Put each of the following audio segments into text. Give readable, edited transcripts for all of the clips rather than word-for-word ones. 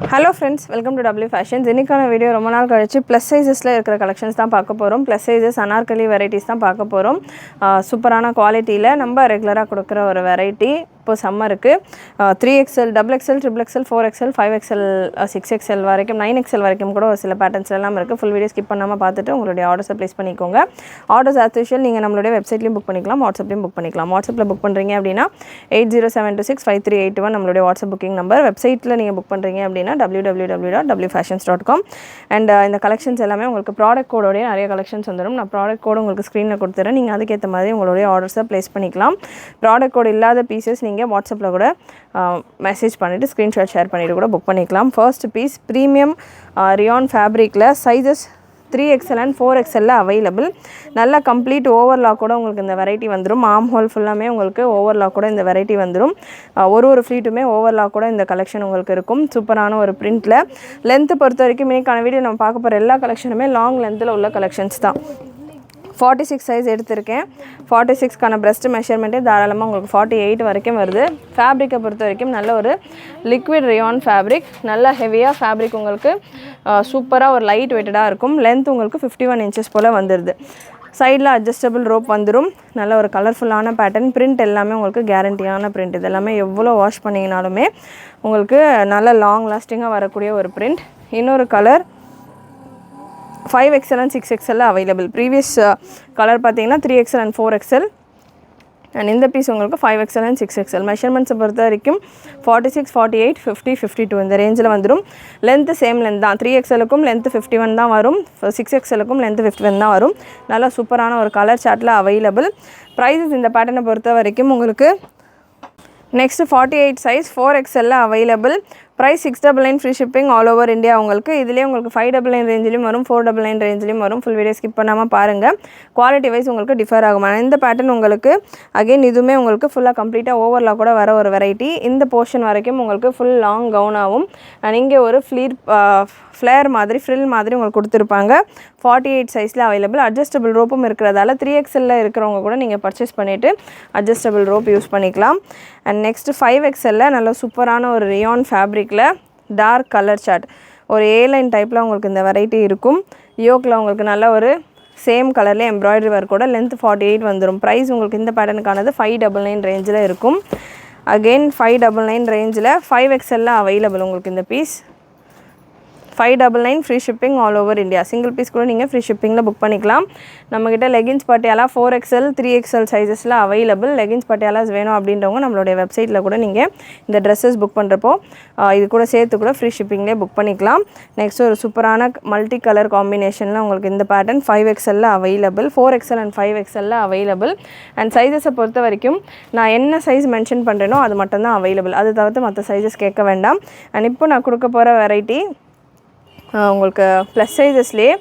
Hello friends, welcome to W Fashions. இன்னைக்கான video ரொம்ப நாள் கழிச்சு ப்ளஸ் சைஸஸ்ல இருக்கிற கலெக்ஷன்ஸ் தான் பார்க்க போறோம். ப்ளஸ் சைஸஸ் அனார்கலி வெரைட்டிஸ் தான் பார்க்க போறோம். சூப்பரான குவாலிட்டியில் நம்ம ரெகுலராக கொடுக்குற ஒரு வெரைட்டி. இப்போ சம்மருக்கு 3XL, XXL, XXL, 4XL, 5XL, 6XL வரைக்கும் 9XL வரைக்கும் கூட ஒரு சில பேட்டர்ன்ஸ் எல்லாம் இருக்குது. ஃபுல் வீடியோ ஸ்கிப் பண்ணாமல் பார்த்துட்டு உங்களுடைய ஆர்டர்ஸை ப்ளேஸ் பண்ணிக்கோங்க. ஆர்டர்ஸ் ஆஸ் யூஷுவல் நீங்கள் நம்மளுடைய வெப்சைட்லையும் புக் பண்ணிக்கலாம், வாட்ஸ்அப்லையும் புக் பண்ணிக்கலாம். வாட்ஸ்அப்பில் புக் பண்ணுறீங்க அப்படின்னா 8072653881 நம்மளுடைய வாட்ஸ்அப் புக்கிங் நம்பர். வெப்சைட்டில் நீங்கள் புக் பண்ணுறீங்க அப்படின்னா www.wfashions.com. அண்ட் இந்த கலெக்ஷன்ஸ் எல்லாமே உங்களுக்கு ப்ராடக்ட் கோடோடைய நிறைய கலெக்ஷன்ஸ் வந்துடும். நான் ப்ராடக்ட் கோடு உங்களுக்கு ஸ்க்ரீனில் கொடுத்துறேன். நீங்கள் அதுக்கேற்ற மாதிரி உங்களுடைய ஆர்டர்ஸை ப்ளேஸ் பண்ணிக்கலாம். ப்ராடக்ட் கோடு இல்லாத பீசஸ் நீங்கள் வாட்ஸ்அப்பில் கூட மெசேஜ் பண்ணிவிட்டு ஸ்க்ரீன்ஷாட் ஷேர் பண்ணிவிட்டு கூட புக் பண்ணிக்கலாம். ஃபர்ஸ்ட் பீஸ் ப்ரீமியம் ரியான் ஃபேப்ரிக்கில் sizes 3XL and 4XL available. நல்ல கம்ப்ளீட் ஓவர்லாக்கோட உங்களுக்கு இந்த வெரைட்டி வந்துடும். ஆர்ம் ஹோல் ஃபுல்லாமே உங்களுக்கு ஓவர்லாக்கோட இந்த வெரைட்டி வந்துடும். ஒரு ஃப்ளீட்டுமே ஓவர்லாக்கோட இந்த கலெக்ஷன் உங்களுக்கு இருக்கும். சூப்பரான ஒரு பிரிண்டில். லென்த்து பொறுத்த வரைக்கும் இன்னைக்கான வீடியோ நம்ம பார்க்க போகிற எல்லா கலெக்ஷனுமே லாங் லென்த்தில் உள்ள கலெக்ஷன்ஸ் தான். 46 சைஸ் எடுத்திருக்கேன். 46க்கான பிரஸ்ட் மெஷர்மெண்ட்டே தாராளமாக உங்களுக்கு 48 வரைக்கும் வருது. ஃபேப்ரிக்கை பொறுத்த வரைக்கும் நல்ல ஒரு லிக்விட் ரியான் ஃபேப்ரிக், நல்ல ஹெவியாக ஃபேப்ரிக் உங்களுக்கு சூப்பராக ஒரு லைட் வெயிட்டடாக இருக்கும். லென்த் உங்களுக்கு 51 இன்ச்சஸ் போல் வந்துடுது. சைடில் அட்ஜஸ்டபிள் ரோப் வந்துடும். நல்ல ஒரு கலர்ஃபுல்லான பேட்டர்ன். பிரிண்ட் எல்லாமே உங்களுக்கு கேரண்டியான பிரிண்ட். இது எல்லாமே எவ்வளோ வாஷ் பண்ணிங்கனாலுமே உங்களுக்கு நல்ல லாங் லாஸ்டிங்காக வரக்கூடிய ஒரு பிரிண்ட். இன்னொரு colour 5XL and 6XL available. Previous colour பார்த்தீங்கன்னா 3XL அண்ட் 4XL. அண்ட் இந்த பீஸ் உங்களுக்கு 5XL அண்ட் 6XL. மெஷர்மெண்ட்ஸை பொறுத்த வரைக்கும் 46, 48, 50, 52 இந்த ரேஞ்சில் வந்துடும். லென்த்து சேம் லென்த் தான். 3XLக்கும் லென்த்து 51 தான் வரும். 6XLக்கும் லென்த்து 51 தான் வரும். நல்லா சூப்பரான ஒரு கலர் சார்ட்டில் அவைலபிள். ப்ரைஸஸ் இந்த பேட்டர்னை பொறுத்த வரைக்கும் உங்களுக்கு next 48 size 4XL available. Price 699 free shipping all over India உங்களுக்கு. இதிலே உங்களுக்கு 599 ரேஞ்சிலையும் வரும், 499 ரேஞ்சிலையும் வரும். ஃபுல் வீடியோ ஸ்கிப் பண்ணாமல் பாருங்கள். குவாலிட்டி வைஸ் உங்களுக்கு டிஃபர் ஆகும். இந்த பேட்டர்ன் உங்களுக்கு அகெயின் இதுவுமே உங்களுக்கு ஃபுல்லாக கம்ப்ளீட்டாக ஓவர்லாக் கூட வர ஒரு வெரைட்டி. இந்த போர்ஷன் வரைக்கும் உங்களுக்கு ஃபுல் லாங் கவுனாகவும் அண்ட் இங்கே ஒரு ஃப்ளேர் மாதிரி ஃப்ரில் மாதிரி உங்களுக்கு கொடுத்துருப்பாங்க. 48 சைஸில் அவைலபிள். அட்ஜஸ்டபிள் ரோப்பும் இருக்கிறதால 3XL இருக்கிறவங்க கூட நீங்கள் பர்ச்சேஸ் பண்ணிவிட்டு அட்ஜஸ்டபிள் ரோப் யூஸ் பண்ணிக்கலாம். அண்ட் நெக்ஸ்ட்டு 5XL நல்ல சூப்பரான ஒரு ரியான் ஃபேப்ரிக்கில் டார்க் கலர் சார்ட் ஒரு ஏலைன் டைப்பில் உங்களுக்கு இந்த வெரைட்டி இருக்கும். யோக்கில் உங்களுக்கு நல்ல ஒரு சேம் கலர்லேயே எம்ப்ராய்டரி ஒர்க்கோட லென்த் 48 வந்துடும். ப்ரைஸ் உங்களுக்கு இந்த பேட்டர்னுக்கானது 599 ரேஞ்சில் இருக்கும். அகெயின் 599 ரேஞ்சில் 5XL அவைலபிள் உங்களுக்கு இந்த piece. 599 free shipping all over India. Single piece கூட நீங்கள் ஃப்ரீ ஷிப்பிங்கில் புக் பண்ணிக்கலாம். நம்மக்கிட்ட லெகின்ஸ் பட்டியாலா 4XL, 3XL சைஸஸில் அவைலபிள். லெகின்ஸ் பட்டியாலாஸ் வேணும் அப்படின்றவங்க நம்மளுடைய வெப்சைட்டில் கூட நீங்கள் இந்த ட்ரெஸ்ஸஸ் புக் பண்ணுறப்போ இது கூட சேர்த்து கூட ஃப்ரீ ஷிப்பிங்லேயே புக் பண்ணிக்கலாம். நெக்ஸ்ட் ஒரு சூப்பரான மல்டி கலர் காம்பினேஷனில் உங்களுக்கு இந்த pattern 5XL available. 4XL and 5XL available. And சைஸஸை பொறுத்த வரைக்கும் நான் என்ன சைஸ் மென்ஷன் பண்ணுறேனோ அது மட்டும்தான் அவைலபிள். அது தவிர்த்து மற்ற சைஸஸ் கேட்க வேண்டாம். அண்ட் இப்போ நான் கொடுக்க போகிற வெரைட்டி உங்களுக்கு ப்ளஸ் சைஸஸ்லேயே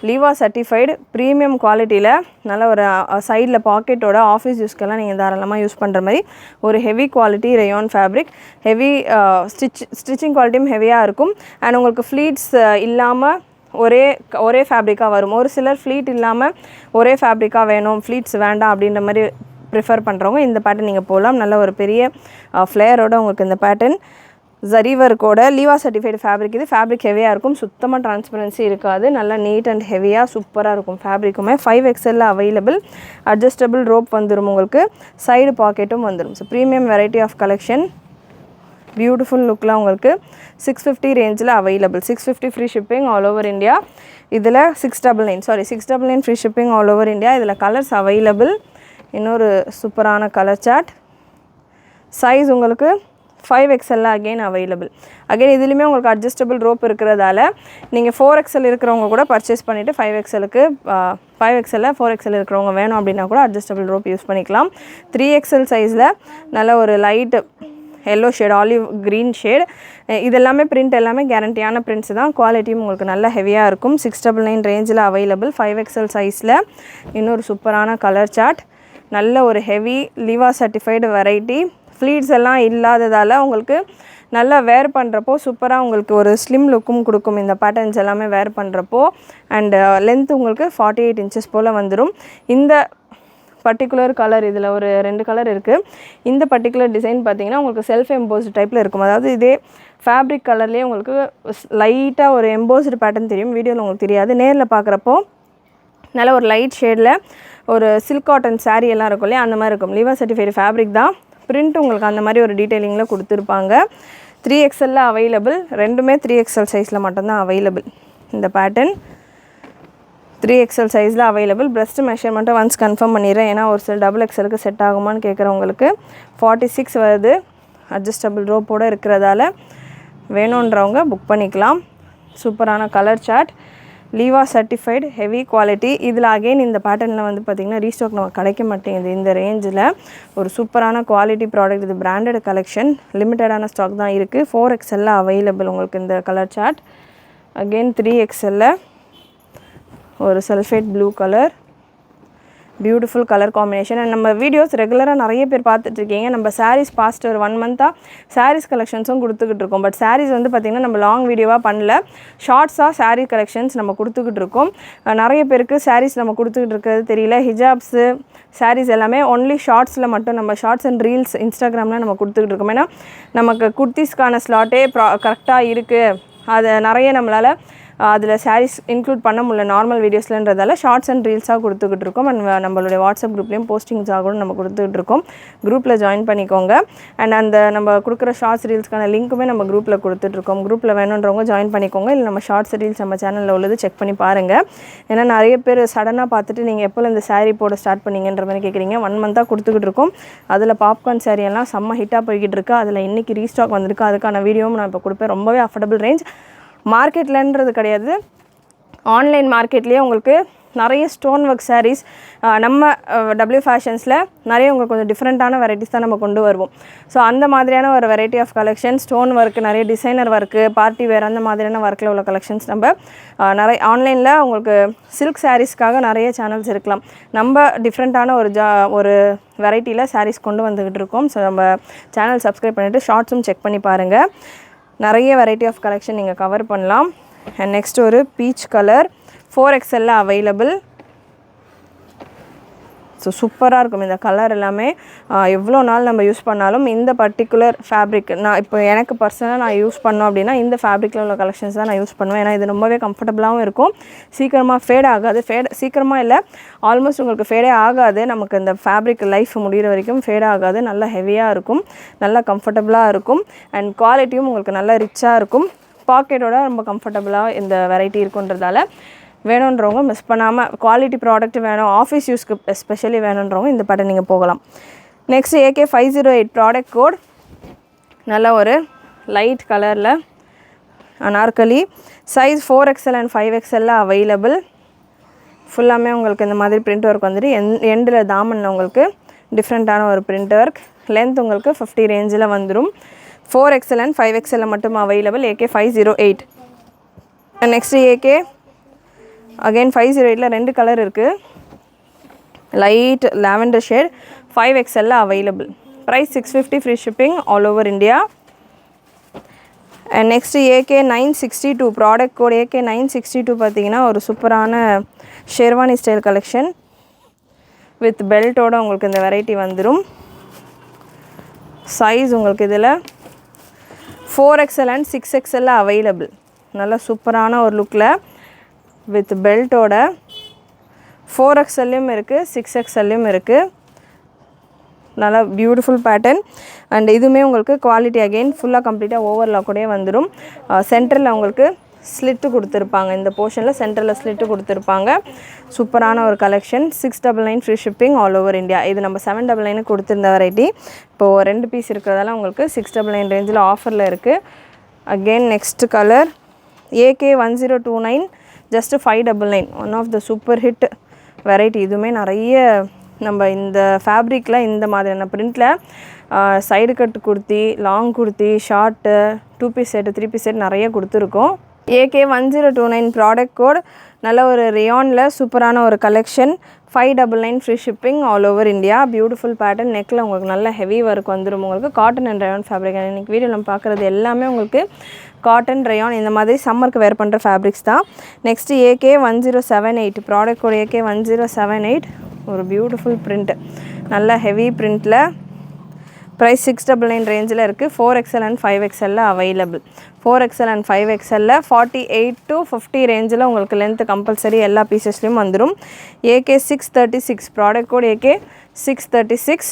லீவா சர்டிஃபைடு ப்ரீமியம் குவாலிட்டியில் நல்ல ஒரு சைடில் பாக்கெட்டோட ஆஃபீஸ் யூஸ்க்கெல்லாம் நீங்கள் தாராளமாக யூஸ் பண்ணுற மாதிரி ஒரு heavy quality rayon fabric. Heavy stitching குவாலிட்டியும் ஹெவியாக இருக்கும். அண்ட் உங்களுக்கு ஃப்ளீட்ஸ் இல்லாமல் ஒரே ஃபேப்ரிக்காக வரும். ஒரு சிலர் ஃப்ளீட் இல்லாமல் ஒரே ஃபேப்ரிக்காக வேணும், ஃப்ளீட்ஸ் வேண்டாம் அப்படின்ற மாதிரி ப்ரிஃபர் பண்ணுறவங்க இந்த பேட்டர்ன் நீங்கள் போகலாம். நல்ல ஒரு பெரிய ஃப்ளேயரோட உங்களுக்கு இந்த பேட்டர்ன் ஜரி ஒர்க்கோட லீவா சர்டிஃபைடு ஃபேப்ரிக். இது ஃபேப்ரிக் ஹெவியாக இருக்கும். சுத்தமாக டிரான்ஸ்பரன்சி இருக்காது. நல்லா நீட் அண்ட் ஹெவியாக சூப்பராக இருக்கும் ஃபேப்ரிக்குமே. 5XL available. அட்ஜஸ்டபிள் ரோப் வந்துடும் உங்களுக்கு. சைடு பாக்கெட்டும் வந்துடும். So premium variety of collection. Beautiful லுக்கில் உங்களுக்கு 650 ரேஞ்சில் available. 650 free shipping all over India. இதில் 699 free shipping all over India. இதில் கலர்ஸ் அவைலபிள். இன்னொரு சூப்பரான கலர் சார்ட். சைஸ் உங்களுக்கு 5XL அகெயின் அவைலபிள். அகெயின் இதுலேயுமே உங்களுக்கு அட்ஜஸ்டபிள் ரோப் இருக்கிறதால நீங்கள் 4XL இருக்கிறவங்க கூட பர்ச்சேஸ் பண்ணிவிட்டு 5XLக்கு 5XL 4XL இருக்கிறவங்க வேணும் அப்படின்னா கூட அட்ஜஸ்டபிள் ரோப் யூஸ் பண்ணிக்கலாம். 3XL சைஸில் நல்ல ஒரு light yellow shade, olive green shade. இதெல்லாமே பிரிண்ட் எல்லாமே கேரண்டியான பிரிண்ட்ஸ் தான். குவாலிட்டியும் உங்களுக்கு நல்ல ஹெவியாக இருக்கும். 699 ரேஞ்சில் அவைலபிள். 5XL சைஸில் இன்னொரு சூப்பரான கலர் சார்ட். நல்ல ஒரு ஹெவி லீவா சர்டிஃபைடு வெரைட்டி. ஃப்ளீட்ஸ் எல்லாம் இல்லாததால் உங்களுக்கு நல்லா வேர் பண்ணுறப்போ சூப்பராக உங்களுக்கு ஒரு ஸ்லிம் லுக்கும் கொடுக்கும் இந்த பேட்டர்ன்ஸ் எல்லாமே வேர் பண்ணுறப்போ. அண்டு லென்த் உங்களுக்கு 48 இன்ச்சஸ் போல் வந்துடும். இந்த பர்டிகுலர் கலர் இதில் ஒரு 2 கலர் இருக்குது. இந்த பர்டிகுலர் டிசைன் பார்த்தீங்கன்னா உங்களுக்கு செல்ஃப் எம்போஸ்ட் டைப்பில் இருக்கும். அதாவது இதே ஃபேப்ரிக் கலர்லேயே உங்களுக்கு லைட்டாக ஒரு எம்போஸ்டு பேட்டர்ன் தெரியும், வீடியோவில் உங்களுக்கு தெரியாது. நேரில் பார்க்குறப்போ நல்ல ஒரு லைட் ஷேடில் ஒரு சில்க் காட்டன் சாரீ எல்லாம் இருக்கும் இல்லையா, அந்த மாதிரி இருக்கும். லிவா சர்டிஃபைடு ஃபேப்ரிக் தான். பிரிண்ட் உங்களுக்கு அந்த மாதிரி ஒரு டீட்டெயிலிங்கில் கொடுத்துருப்பாங்க. 3XL அவைலபிள், ரெண்டுமே 3XL சைஸில் மட்டும்தான் அவைலபிள். இந்த பேட்டர்ன் 3XL சைஸில் அவைலபிள். ப்ரெஸ்ட் மெஷர்மெண்ட்டை ஒன்ஸ் கன்ஃபார்ம் பண்ணிடுறேன், ஏன்னா ஒரு சில XXLக்கு செட் ஆகுமான்னு கேட்குறவங்களுக்கு 46 வருது. அட்ஜஸ்டபிள் ரோப்போடு இருக்கிறதால வேணுன்றவங்க புக் பண்ணிக்கலாம். சூப்பரான கலர் சார்ட், லீவா சர்டிஃபைடு ஹெவி குவாலிட்டி. இதில் அகெயின் இந்த பேட்டர்னில் வந்து பார்த்திங்கன்னா ரீஸ்டாக் நமக்கு கிடைக்க மாட்டேங்குது இந்த ரேஞ்சில். ஒரு சூப்பரான குவாலிட்டி ப்ராடக்ட் இது, பிராண்டட் கலெக்ஷன், லிமிட்டடான ஸ்டாக் தான் இருக்குது. 4XL அவைலபிள் உங்களுக்கு இந்த கலர் சார்ட். அகெயின் 3XL ஒரு sulphate blue colour, beautiful colour combination. And நம்ம வீடியோஸ் ரெகுலராக நிறைய பேர் பார்த்துட்ருக்கீங்க. நம்ம சாரீஸ் பாஸ்ட் ஒரு 1 மந்த்தாக சாரீஸ் கலெக்ஷன்ஸும் கொடுத்துக்கிட்டு இருக்கோம். பட் சாரீஸ் வந்து பார்த்திங்கன்னா நம்ம லாங் வீடியோவாக பண்ணல, ஷார்ட்ஸாக சாரீ கலெக்ஷன்ஸ் நம்ம கொடுத்துக்கிட்டு இருக்கோம். நிறைய பேருக்கு சாரீஸ் நம்ம கொடுத்துக்கிட்டு இருக்கிறது தெரியல. ஹிஜாப்ஸு சாரீஸ் எல்லாமே ஒன்லி ஷார்ட்ஸில் மட்டும், நம்ம ஷார்ட்ஸ் அண்ட் ரீல்ஸ் இன்ஸ்டாகிராமில் நம்ம கொடுத்துக்கிட்டு இருக்கோம். ஏன்னா நமக்கு குர்த்திஸ்க்கான ஸ்லாட்டே கரெக்டாக இருக்குது, அதை நிறைய நம்மளால் அதில் சாரீஸ் இன்க்ளூட் பண்ண முடியல நார்மல் வீடியோஸ்லன்றதால ஷார்ட்ஸ் அண்ட் ரீல்ஸாக கொடுத்துக்கிட்டு இருக்கோம். அண்ட் நம்மளுடைய வாட்ஸ்அப் குரூப்லேயும் போஸ்டிங்ஸாக கூட நம்ம கொடுத்துக்கிட்டு இருக்கோம். குரூப்பில் ஜாயின் பண்ணிக்கோங்க. அண்ட் அந்த நம்ம கொடுக்குற ஷார்ட்ஸ் ரீல்ஸ்க்கான லிங்க்குமே நம்ம குரூப்பில் கொடுத்துட்ருக்கோம். குரூப்பில் வேணுன்றவங்க ஜாயின் பண்ணிக்கோங்க. இல்லை நம்ம ஷார்ட்ஸ் ரீல்ஸ் நம்ம சேனலில் உள்ளது செக் பண்ணி பாருங்கள். ஏன்னா நிறைய பேர் சடனாக பார்த்துட்டு நீங்கள் எப்போ இந்த சாரீ போட ஸ்டார்ட் பண்ணிங்கன்ற மாதிரி கேட்குறீங்க. 1 மந்த்தாக கொடுத்துக்கிட்டு இருக்கோம். அதில் பாப்கார்ன் சாரீ எல்லாம் செம்ம ஹிட்டாக போய்கிட்டு இருக்கு. அதில் இன்றைக்கி ரீஸ்டாக் வந்திருக்கு, அதுக்கான வீடியோவும் நான் இப்போ கொடுப்பேன். ரொம்பவே அஃபோர்டபுள் ரேஞ்ச், மார்க்கெட்லன்றது கிடையாது, ஆன்லைன் மார்க்கெட்லேயே உங்களுக்கு நிறைய ஸ்டோன் ஒர்க் சாரீஸ் நம்ம W ஃபேஷன்ஸில் நிறைய உங்களுக்கு கொஞ்சம் டிஃப்ரெண்ட்டான வெரைட்டிஸ் தான் நம்ம கொண்டு வருவோம். ஸோ அந்த மாதிரியான ஒரு variety of collection, stone work, நிறைய டிசைனர் ஒர்க்கு, பார்ட்டி வேர், அந்த மாதிரியான ஒர்க்கில் உள்ள கலெக்ஷன்ஸ் நம்ம நிறைய ஆன்லைனில் உங்களுக்கு சில்க் சாரீஸ்க்காக நிறைய சேனல்ஸ் இருக்கலாம். நம்ம டிஃப்ரெண்ட்டான ஒரு வெரைட்டியில் சாரீஸ் கொண்டு வந்துக்கிட்டு இருக்கோம். ஸோ நம்ம சேனல் சப்ஸ்கிரைப் பண்ணிவிட்டு ஷார்ட்ஸும் செக் பண்ணி பாருங்கள். நிறைய வெரைட்டி ஆஃப் கலெக்ஷன் நீங்கள் கவர் பண்ணலாம். அண்ட் நெக்ஸ்ட் ஒரு peach colour 4XL available. So சூப்பராக இருக்கும் இந்த கலர் எல்லாமே. எவ்வளோ நாள் நம்ம யூஸ் பண்ணாலும் இந்த பர்டிகுலர் ஃபேப்ரிக், நான் இப்போ எனக்கு பர்சனலாக நான் யூஸ் பண்ணோம் அப்படின்னா இந்த ஃபேப்ரிக்கில் உள்ள கலெக்ஷன்ஸ் தான் நான் யூஸ் பண்ணுவேன். ஏன்னா இது ரொம்பவே கம்ஃபர்டபுளாகவும் இருக்கும், சீக்கிரமாக ஃபேட் ஆகாது. சீக்கிரமாக இல்லை, ஆல்மோஸ்ட் உங்களுக்கு ஃபேடே ஆகாது. நமக்கு இந்த ஃபேப்ரிக் லைஃப் முடிகிற வரைக்கும் ஃபேட் ஆகாது. நல்லா ஹெவியாக இருக்கும், நல்லா கம்ஃபர்டபுளாக இருக்கும். அண்ட் குவாலிட்டியும் உங்களுக்கு நல்லா ரிச்சாக இருக்கும். பாக்கெட்டோட ரொம்ப கம்ஃபர்டபுளாக இந்த வெரைட்டி இருக்குன்றதால வேணுன்றவங்க மிஸ் பண்ணாமல், குவாலிட்டி ப்ராடக்ட் வேணும், ஆஃபீஸ் யூஸ்க்கு எஸ்பெஷலி வேணுன்றவங்க இந்த பேட்டர்ன் நீங்கள் போகலாம். நெக்ஸ்ட் AK508 ப்ராடக்ட் கோட், நல்ல ஒரு லைட் கலரில் Anarkali, size 4XL and 5XL available. ஃபுல்லாமே உங்களுக்கு இந்த மாதிரி பிரிண்ட் ஒர்க் வந்துட்டு எண்டில் தாமனில் உங்களுக்கு டிஃப்ரெண்ட்டான ஒரு பிரிண்ட் ஒர்க். லென்த் உங்களுக்கு 50 ரேஞ்சில் வந்துடும். 4XL அண்ட் 5XL மட்டும் available. AK508. Next AK again 508ல் 2 கலர் இருக்குது. Light lavender shade, 5XL available. Price 650, free shipping all over India. And next AK962 product code. AK962 பார்த்தீங்கன்னா ஒரு சூப்பரான ஷெர்வானி ஸ்டைல் கலெக்ஷன் வித் பெல்ட்டோடு உங்களுக்கு இந்த வெரைட்டி வந்துடும். சைஸ் உங்களுக்கு இதில் 4XL அண்ட் 6XL அவைலபிள். நல்ல சூப்பரான ஒரு லுக்கில் வித் பெல்ட்டோட 4XLலையும் இருக்குது, 6XLலையும் இருக்குது. நல்லா பியூட்டிஃபுல் பேட்டர்ன். அண்ட் இதுவுமே உங்களுக்கு குவாலிட்டி அகெயின் ஃபுல்லாக கம்ப்ளீட்டாக ஓவர்லாக்கோடே வந்துடும். சென்டரில் உங்களுக்கு ஸ்லிட்டு கொடுத்துருப்பாங்க, இந்த போர்ஷனில் சென்டரில் ஸ்லிட்டு கொடுத்துருப்பாங்க. சூப்பரான ஒரு collection. 699 free shipping all over India. இது நம்ம 799 கொடுத்துருந்த வெரைட்டி இப்போது 2 பீஸ் இருக்கிறதால உங்களுக்கு 699 ரேஞ்சில் ஆஃபரில் இருக்குது. Again next colour AK1029 just 599. One of the super hit variety. இதுவுமே நிறைய நம்ம இந்த ஃபேப்ரிக்கில் இந்த மாதிரியான பிரிண்டில் side cut kurti, long kurti, short, 2 piece set, 3 piece set நிறைய கொடுத்துருக்கோம். AK1029 product code. நல்ல ஒரு ரியானில் சூப்பரான ஒரு collection. 599 free shipping all over India. Beautiful pattern. நெக்கில் உங்களுக்கு நல்ல ஹெவி ஒர்க் வந்துடும். உங்களுக்கு காட்டன் அண்ட் ரயான் ஃபேப்ரிக். இன்றைக்கி வீடியோ நம்ம பார்க்குறது எல்லாமே உங்களுக்கு காட்டன், ரயான் இந்த மாதிரி சம்மருக்கு வேர் பண்ணுற ஃபேப்ரிக்ஸ் தான். Next AK1078 product code. AK1078 ஒரு பியூட்டிஃபுல் பிரிண்ட், நல்ல ஹெவி பிரிண்ட்டில் ப்ரைஸ் 699 ரேஞ்சில் இருக்குது. 4XL and 5XL available. 4XL and 5XL 48 to 50 ரேஞ்சில் உங்களுக்கு லென்த்து கம்பல்சரி எல்லா பீசஸ்லையும் வந்துடும். AK 636 product code AK 636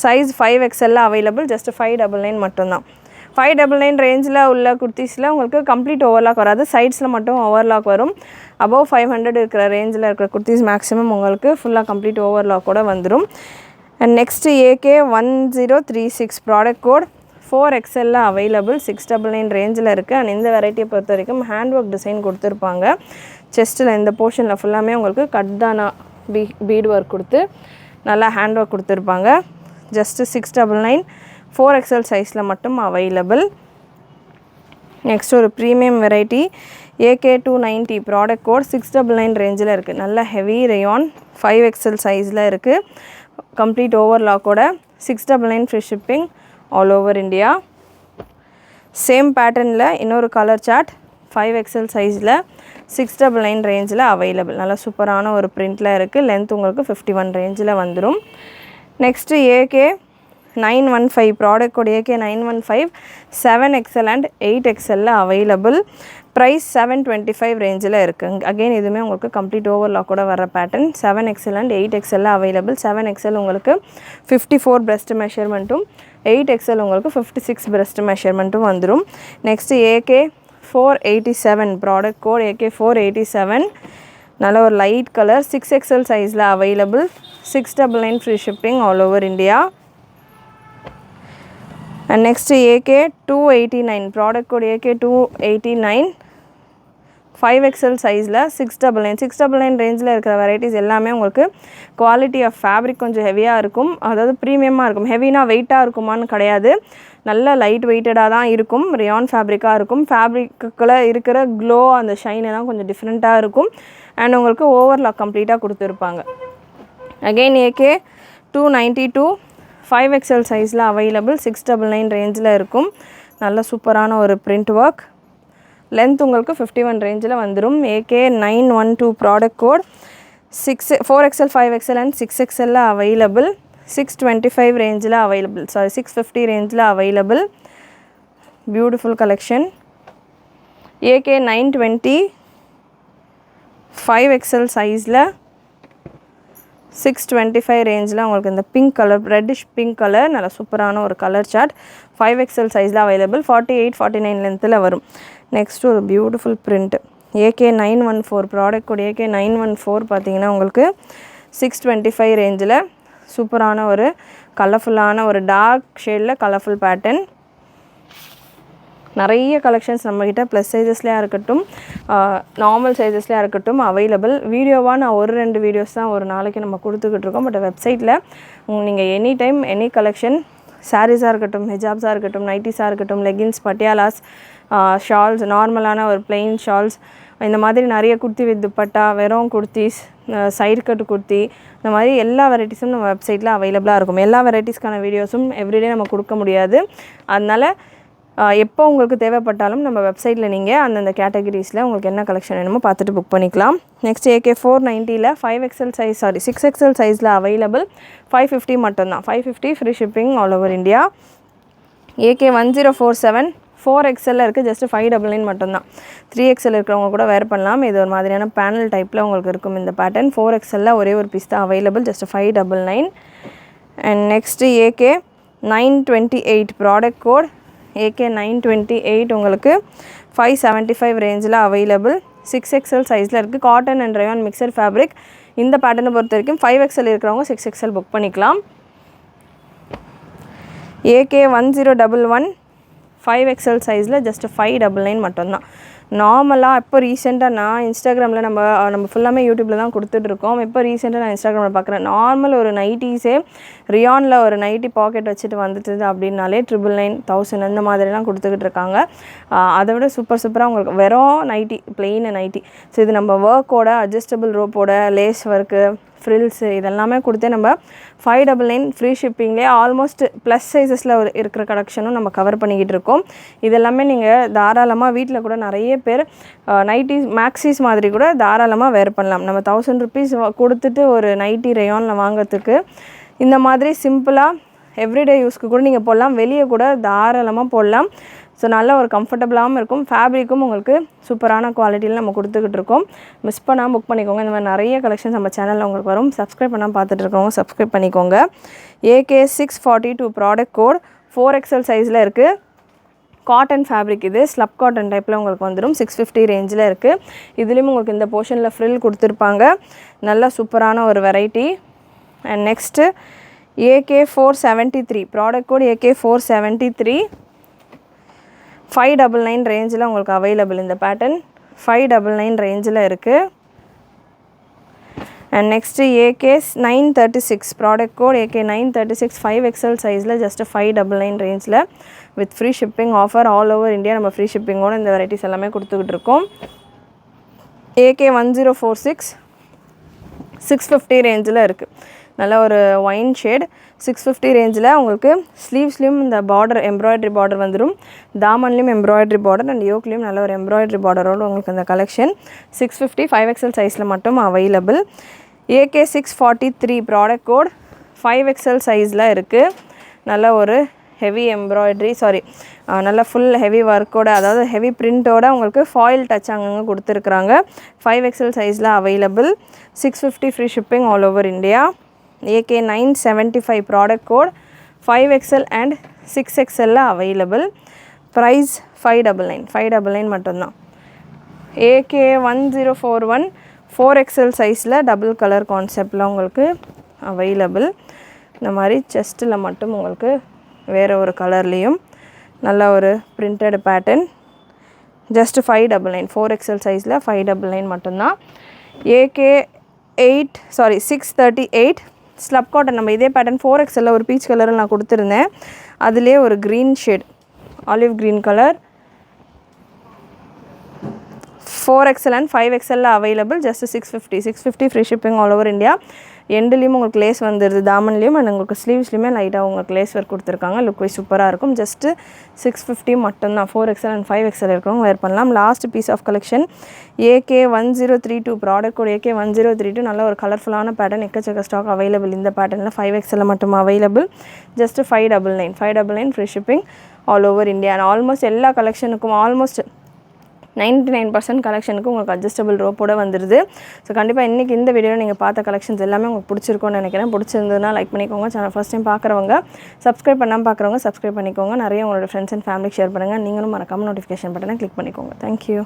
size 5XL available. Just 599 மட்டும்தான். 599 ரேஞ்சில் உள்ள குர்த்திஸில் உங்களுக்கு கம்ப்ளீட் ஓவர்லாக் வராது, சைட்ஸில் மட்டும் ஓவர்லாக் வரும். அபவ் 500 இருக்கிற ரேஞ்சில் இருக்கிற குர்த்திஸ் மேக்ஸிமம் உங்களுக்கு ஃபுல்லாக கம்ப்ளீட் ஓவர்லாக்கோட வந்துடும். And next AK 1036 product code 4XL available. 699 ரேஞ்சில் இருக்குது. அண்ட் இந்த வெரைட்டியை பொறுத்த வரைக்கும் ஹேண்ட் ஒர்க் டிசைன் கொடுத்துருப்பாங்க. செஸ்ட்டில் இந்த போர்ஷனில் ஃபுல்லாமே உங்களுக்கு கட்தானா பீட் ஒர்க் கொடுத்து நல்லா ஹேண்ட் ஒர்க் கொடுத்துருப்பாங்க. ஜஸ்ட்டு 699 4XL சைஸில் மட்டும் அவைலபிள். நெக்ஸ்ட் ஒரு premium variety AK 290 product code 699 ரேஞ்சில் இருக்குது. நல்ல ஹெவி ரேயான் 5XL சைஸில் இருக்குது. கம்ப்ளீட் ஓவர்லாக்கோட 699 free shipping all over India. Same பேட்டர்னில் இன்னொரு கலர் சார்ட் 5XL சைஸில் 699 ரேஞ்சில் அவைலபிள். நல்லா சூப்பரான ஒரு பிரிண்டில் இருக்குது. லென்த் உங்களுக்கு 51 ரேஞ்சில் வந்துடும். Next AK 915 product code AK 915 7XL and 8XL available. Price 725 ரேஞ்சில் இருக்குது. அகெயின் இதுவுமே உங்களுக்கு கம்ப்ளீட் ஓவர்லாக்கோட வர pattern. 7XL and 8XL available. 7XL உங்களுக்கு 54 பிரஸ்ட் மெஷர்மெண்ட்டும் 8XL உங்களுக்கு 56 பிரஸ்ட் மெஷர்மெண்ட்டும் வந்துடும். Next AK 487 product code AK 487 நல்ல ஒரு லைட் கலர் 6XL சைஸில் available. 699 free shipping all over India. And next AK 289 product code AK 289 5XL சைஸில் 699. 699 ரேஞ்சில் இருக்கிற வெரைட்டிஸ் எல்லாமே உங்களுக்கு குவாலிட்டி ஆஃப் ஃபேப்ரிக் கொஞ்சம் ஹெவியாக இருக்கும். அதாவது ப்ரீமியமாக இருக்கும். ஹெவினா வெயிட்டாக இருக்குமான்னு கிடையாது, நல்ல லைட் வெயிட்டடாக தான் இருக்கும். ரியான் ஃபேப்ரிக்காக இருக்கும். ஃபேப்ரிக்கில் இருக்கிற க்ளோ அந்த ஷைன் எல்லாம் கொஞ்சம் டிஃப்ரெண்ட்டாக இருக்கும். அண்ட் உங்களுக்கு ஓவர்லாக் கம்ப்ளீட்டாக கொடுத்துருப்பாங்க. அகெயின் AK 292 5XL சைஸில் அவைலபிள். 699 ரேஞ்சில் இருக்கும். நல்ல சூப்பரான ஒரு பிரிண்ட் ஒர்க். லென்த் உங்களுக்கு 51 ரேஞ்சில் வந்துடும். AK 912 product code 4XL 5XL and 6XL available. 625 ரேஞ்சில் அவைலபிள். 650 ரேஞ்சில் available. Beautiful collection. AK 920 5XL சைஸில் 625 ரேஞ்சில் உங்களுக்கு இந்த pink colour reddish pink colour நல்ல சூப்பரான ஒரு கலர் சார்ட் 5XL சைஸில் அவைலபிள். 48-49 லென்த்தில் வரும். நெக்ஸ்ட் ஒரு beautiful print AK 914 product code AK 914 பார்த்தீங்கன்னா உங்களுக்கு 625 ரேஞ்சில் சூப்பரான ஒரு கலர்ஃபுல்லான ஒரு டார்க் ஷேடில் கலர்ஃபுல் பேட்டர்ன். நிறைய கலெக்ஷன்ஸ் நம்மக்கிட்ட ப்ளஸ் சைஸஸ்லேயே இருக்கட்டும் நார்மல் சைஸஸ்லேயே இருக்கட்டும் அவைலபிள். வீடியோவாக நான் ஒரு 2 வீடியோஸ் தான் ஒரு நாளைக்கு நம்ம கொடுத்துக்கிட்டு இருக்கோம். பட் வெப்சைட்டில் நீங்கள் எனி டைம் எனி கலெக்ஷன் சாரீஸாக இருக்கட்டும், ஹிஜாப்ஸாக இருக்கட்டும், நைட்டிஸாக இருக்கட்டும், லெகின்ஸ், பட்டியாலாஸ், ஷால்ஸ், நார்மலான ஒரு பிளெயின் ஷால்ஸ், இந்த மாதிரி நிறைய குர்த்தி வித் துப்பட்டா, வெறும் குர்த்திஸ், சைடு கட்டு குர்த்தி, இந்த மாதிரி எல்லா வெரைட்டிஸும் நம்ம வெப்சைட்டில் அவைலபிளாக இருக்கும். எல்லா வெரைட்டிஸ்க்கான வீடியோஸும் எவ்ரிடே நம்ம கொடுக்க முடியாது. அதனால் எப்போ உங்களுக்கு தேவைப்பட்டாலும் நம்ம வெப்சைட்டில் நீங்கள் அந்தந்த கேட்டகரிஸில் உங்களுக்கு என்ன கலெக்ஷன் வேணுமோ பார்த்துட்டு புக் பண்ணிக்கலாம். Next AK 490 5XL size 6XL சைஸில் அவைலபிள். 550 மட்டும்தான். 550 free shipping all over India. AK 1047 4XL இருக்குது. ஜஸ்ட்டு 599 மட்டும்தான். 3XL இருக்கிறவங்க கூட வேர் பண்ணலாம். இது ஒரு மாதிரியான பேனல் டைப்பில் உங்களுக்கு இருக்கும் இந்த பேட்டர்ன். 4XL ஒரே ஒரு பீஸ் தான் available. Just 599. And next AK 928 product code AK 928 உங்களுக்கு 575 ரேஞ்சில் அவைலபிள். 6XL சைஸில் இருக்குது. Cotton and rayon mixture fabric. இந்த பேட்டர்னை பொறுத்த வரைக்கும் 5XL இருக்கிறவங்க 6XL புக் பண்ணிக்கலாம். AK 1011 5XL சைஸில் ஜஸ்ட்டு 599 மட்டும்தான். நார்மலாக இப்போ ரீசெண்டாக நான் இன்ஸ்டாகிராமில் நம்ம ஃபுல்லாமே யூடியூப்பில் தான் கொடுத்துட்ருக்கோம். இப்போ ரீசெண்டாக நான் இன்ஸ்டாகிராமில் பார்க்குறேன். நார்மல் ஒரு நைட்டிஸே ரியானில் ஒரு நைட்டி பாக்கெட் வச்சுட்டு வந்துட்டு அப்படின்னாலே 999 1000 அந்த மாதிரிலாம் கொடுத்துக்கிட்டு இருக்காங்க. அதை விட சூப்பராக உங்களுக்கு வெறும் நைட்டி பிளெயின் நைட்டி. ஸோ இது நம்ம ஒர்க்கோட அட்ஜஸ்டபிள் ரோப்போட லேஸ் ஒர்க்கு ஃப்ரில்ஸு இதெல்லாமே கொடுத்து நம்ம 599 ஃப்ரீ ஷிப்பிங்லேயே ஆல்மோஸ்ட் ப்ளஸ் சைஸஸில் இருக்கிற கலெக்ஷனும் நம்ம கவர் பண்ணிக்கிட்டு இருக்கோம். இதெல்லாமே நீங்கள் தாராளமாக வீட்டில் கூட நிறைய பேர் நைட்டிஸ் மேக்ஸிஸ் மாதிரி கூட தாராளமாக வேர் பண்ணலாம். நம்ம 1000 rupees கொடுத்துட்டு ஒரு நைட்டி ரேயானில் வாங்கிறதுக்கு இந்த மாதிரி சிம்பிளாக எவ்ரிடே யூஸ்க்கு கூட நீங்கள் போடலாம், வெளியே கூட தாராளமாக போடலாம். ஸோ நல்ல ஒரு கம்ஃபர்டபுளாகவும் இருக்கும். ஃபேப்ரிக்கும் உங்களுக்கு சூப்பரான குவாலிட்டியில் நம்ம கொடுத்துக்கிட்டு இருக்கோம். மிஸ் பண்ணாமல் புக் பண்ணிக்கோங்க. இந்த மாதிரி நிறைய கலெக்ஷன்ஸ் நம்ம சேனலில் உங்களுக்கு வரும். சப்ஸ்கிரைப் பண்ணால் பார்த்துட்டு இருக்கவங்க சப்ஸ்கிரைப் பண்ணிக்கோங்க. AK642 ப்ராடக்ட் கோட் 4XL சைஸில் இருக்குது. காட்டன் ஃபேப்ரிக் இது ஸ்லப் காட்டன் டைப்பில் உங்களுக்கு வந்துடும். 650 ரேஞ்சில் இருக்குது. இதுலேயும் உங்களுக்கு இந்த போர்ஷனில் ஃப்ரில் கொடுத்துருப்பாங்க. நல்ல சூப்பரான ஒரு variety. And next AK473 product code AK473 599 ரேஞ்சில் உங்களுக்கு அவைலபிள். இந்த பேட்டர்ன் 599 ரேஞ்சில் இருக்குது. And next AK936 product code AK936 5XL சைஸில் ஜஸ்ட்டு 599 ரேஞ்சில் with free shipping offer all over India. நம்ம ஃப்ரீ ஷிப்பிங்கோடு இந்த வெரைட்டிஸ் எல்லாமே கொடுத்துக்கிட்டு இருக்கோம். AK1046 650 ரேஞ்சில் இருக்குது. நல்ல ஒரு ஒயின் ஷேட் 650 ரேஞ்சில் உங்களுக்கு ஸ்லீவ்ஸ்லேயும் இந்த பார்டர் எம்ப்ராய்டரி பார்டர் வந்துடும். தாமன்லேயும் எம்ப்ராய்டரி பார்டர் அண்ட் யோக்லேயும் நல்ல ஒரு எம்ப்ராய்டரி பார்டரோடு உங்களுக்கு இந்த கலெக்ஷன் 650 5XL சைஸில் மட்டும் available. AK643 product code 5XL சைஸில் இருக்குது. நல்ல ஒரு ஹெவி எம்ப்ராய்டரி நல்ல ஃபுல் ஹெவி ஒர்க்கோட, அதாவது ஹெவி பிரிண்ட்டோட உங்களுக்கு ஃபாயில் டச் அங்கங்கே கொடுத்துருக்குறாங்க. 5XL சைஸில் available. 650 free shipping all over India. AK975 product code 5XL and 6XL available. Price 599 மட்டும்தான். AK1041 4XL சைஸில் டபுள் கலர் கான்செப்டில் உங்களுக்கு அவைலபிள். இந்த மாதிரி செஸ்ட்டில் மட்டும் உங்களுக்கு வேறு ஒரு கலர்லேயும் நல்ல ஒரு பிரிண்டட் பேட்டர்ன் ஜஸ்ட் 599 4XL சைஸில் 599 மட்டும்தான். AK638 ஸ்லப் காட்டன் நம்ம இதே பேட்டர்ன் 4XL ஒரு பீச் கலரில் நான் கொடுத்துருந்தேன். அதிலே ஒரு green shade olive green colour 4XL and 5XL available. Just 650 free shipping all over India. எண்டுலேயும் உங்களுக்கு லேஸ் வந்துடுது, தாமன்லேயும் அண்ட் உங்களுக்கு ஸ்லீவ்ஸ்லேயுமே லைட்டாக உங்களுக்கு லேஸ் ஒர்க் கொடுத்துருக்காங்க. லுக் வைஸ் சூப்பராக இருக்கும். ஜஸ்ட்டு 650 மட்டும்தான். 4XL அண்ட் 5XL இருக்கிறவங்க வேர் பண்ணலாம். Last piece of collection AK1032 product code AK1032 நல்ல ஒரு கலர்ஃபுல்லான பேட்டர்ன், எக்கச்சக்க ஸ்டாக் அவைலபிள். இந்த பேட்டர்னில் 5XL மட்டும் available. Just 599 free shipping all over India. And almost எல்லா கலெக்ஷனுக்கும் ஆல்மோஸ்ட் 99% கலெக்ஷனுக்கு உங்களுக்கு அட்ஜஸ்டபிள் ரோப்போடு வந்துடுது. ஸோ கண்டிப்பாக இன்றைக்கி இந்த வீடியோவில் நீங்கள் பார்த்த கலெக்ஷன்ஸ் எல்லாமே உங்களுக்கு பிடிச்சிருக்கும்னு நினைக்கிறேன். பிடிச்சிருந்ததுன்னா லைக் பண்ணிக்கோங்க. சேனல் ஃபஸ்ட் டைம் பார்க்குறவங்க சப்ஸ்கிரைப் பண்ணாமல் பார்க்குறவங்க சப்ஸ்கிரைப் பண்ணிக்கோங்க. நிறைய உங்களோட ஃப்ரெண்ட்ஸ் அண்ட் ஃபேமிலிக்கு ஷேர் பண்ணுங்கள். நீங்களும் மறக்காமல் நோட்டிஃபிகேஷன் பட்டனை கிளிக் பண்ணிக்கோங்க. தேங்க்யூ.